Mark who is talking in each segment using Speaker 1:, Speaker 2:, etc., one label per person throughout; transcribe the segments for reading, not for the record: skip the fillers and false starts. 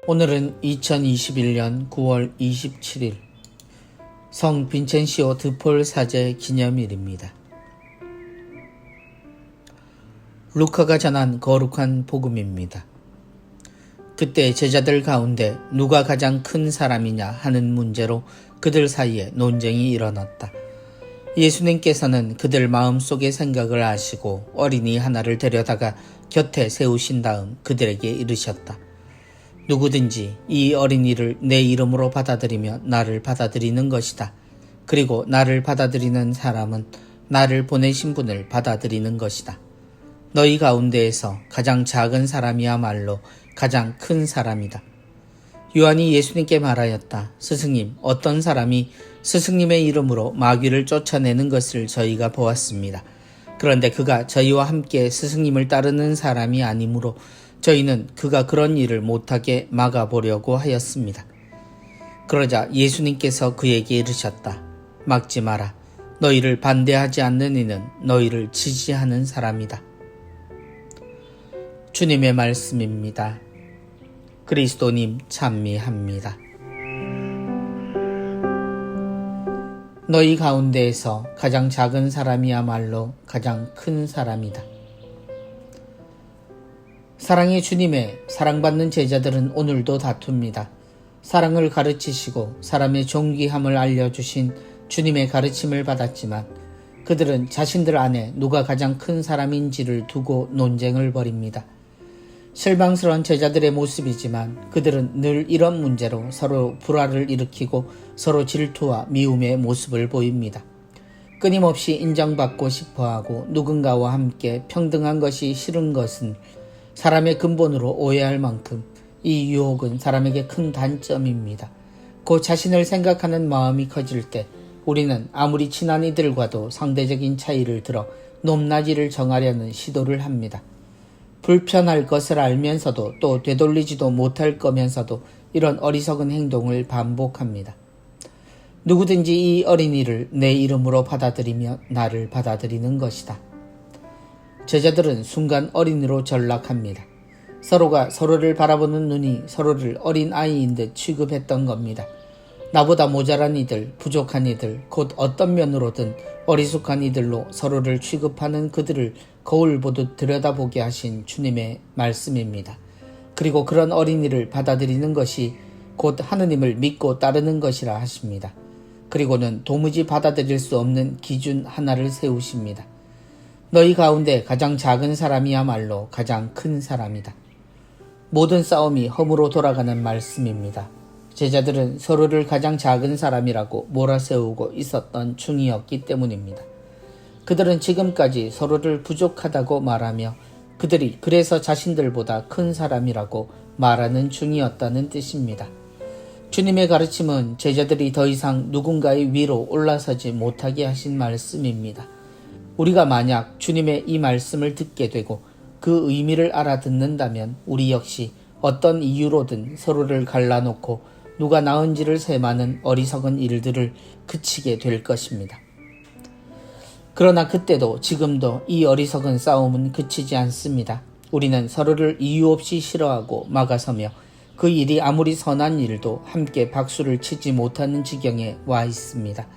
Speaker 1: 오늘은 2021년 9월 27일 성 빈첸시오 드폴 사제 기념일입니다. 루카가 전한 거룩한 복음입니다. 그때 제자들 가운데 누가 가장 큰 사람이냐 하는 문제로 그들 사이에 논쟁이 일어났다. 예수님께서는 그들 마음속의 생각을 아시고 어린이 하나를 데려다가 곁에 세우신 다음 그들에게 이르셨다. 누구든지 이 어린이를 내 이름으로 받아들이며 나를 받아들이는 것이다. 그리고 나를 받아들이는 사람은 나를 보내신 분을 받아들이는 것이다. 너희 가운데에서 가장 작은 사람이야말로 가장 큰 사람이다. 요한이 예수님께 말하였다. 스승님, 어떤 사람이 스승님의 이름으로 마귀를 쫓아내는 것을 저희가 보았습니다. 그런데 그가 저희와 함께 스승님을 따르는 사람이 아니므로 저희는 그가 그런 일을 못하게 막아보려고 하였습니다. 그러자 예수님께서 그에게 이르셨다. 막지 마라. 너희를 반대하지 않는 이는 너희를 지지하는 사람이다. 주님의 말씀입니다. 그리스도님 찬미합니다. 너희 가운데에서 가장 작은 사람이야말로 가장 큰 사람이다. 사랑의 주님의 사랑받는 제자들은 오늘도 다툽니다. 사랑을 가르치시고 사람의 존귀함을 알려주신 주님의 가르침을 받았지만 그들은 자신들 안에 누가 가장 큰 사람인지를 두고 논쟁을 벌입니다. 실망스러운 제자들의 모습이지만 그들은 늘 이런 문제로 서로 불화를 일으키고 서로 질투와 미움의 모습을 보입니다. 끊임없이 인정받고 싶어하고 누군가와 함께 평등한 것이 싫은 것은 사람의 근본으로 오해할 만큼 이 유혹은 사람에게 큰 단점입니다. 곧 자신을 생각하는 마음이 커질 때 우리는 아무리 친한 이들과도 상대적인 차이를 들어 높낮이를 정하려는 시도를 합니다. 불편할 것을 알면서도 또 되돌리지도 못할 거면서도 이런 어리석은 행동을 반복합니다. 누구든지 이 어린이를 내 이름으로 받아들이며 나를 받아들이는 것이다. 제자들은 순간 어린이로 전락합니다. 서로가 서로를 바라보는 눈이 서로를 어린 아이인 듯 취급했던 겁니다. 나보다 모자란 이들, 부족한 이들, 곧 어떤 면으로든 어리숙한 이들로 서로를 취급하는 그들을 거울 보듯 들여다보게 하신 주님의 말씀입니다. 그리고 그런 어린이를 받아들이는 것이 곧 하느님을 믿고 따르는 것이라 하십니다. 그리고는 도무지 받아들일 수 없는 기준 하나를 세우십니다. 너희 가운데 가장 작은 사람이야말로 가장 큰 사람이다. 모든 싸움이 허무로 돌아가는 말씀입니다. 제자들은 서로를 가장 작은 사람이라고 몰아세우고 있었던 중이었기 때문입니다. 그들은 지금까지 서로를 부족하다고 말하며 그들이 그래서 자신들보다 큰 사람이라고 말하는 중이었다는 뜻입니다. 주님의 가르침은 제자들이 더 이상 누군가의 위로 올라서지 못하게 하신 말씀입니다. 우리가 만약 주님의 이 말씀을 듣게 되고 그 의미를 알아듣는다면 우리 역시 어떤 이유로든 서로를 갈라놓고 누가 나은지를 셈하는 어리석은 일들을 그치게 될 것입니다. 그러나 그때도 지금도 이 어리석은 싸움은 그치지 않습니다. 우리는 서로를 이유 없이 싫어하고 막아서며 그 일이 아무리 선한 일도 함께 박수를 치지 못하는 지경에 와 있습니다.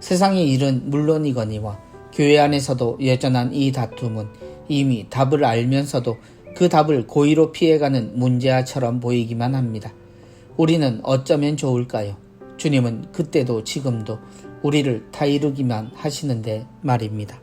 Speaker 1: 세상의 일은 물론이거니와 교회 안에서도 여전한 이 다툼은 이미 답을 알면서도 그 답을 고의로 피해가는 문제아처럼 보이기만 합니다. 우리는 어쩌면 좋을까요? 주님은 그때도 지금도 우리를 다 이루기만 하시는데 말입니다.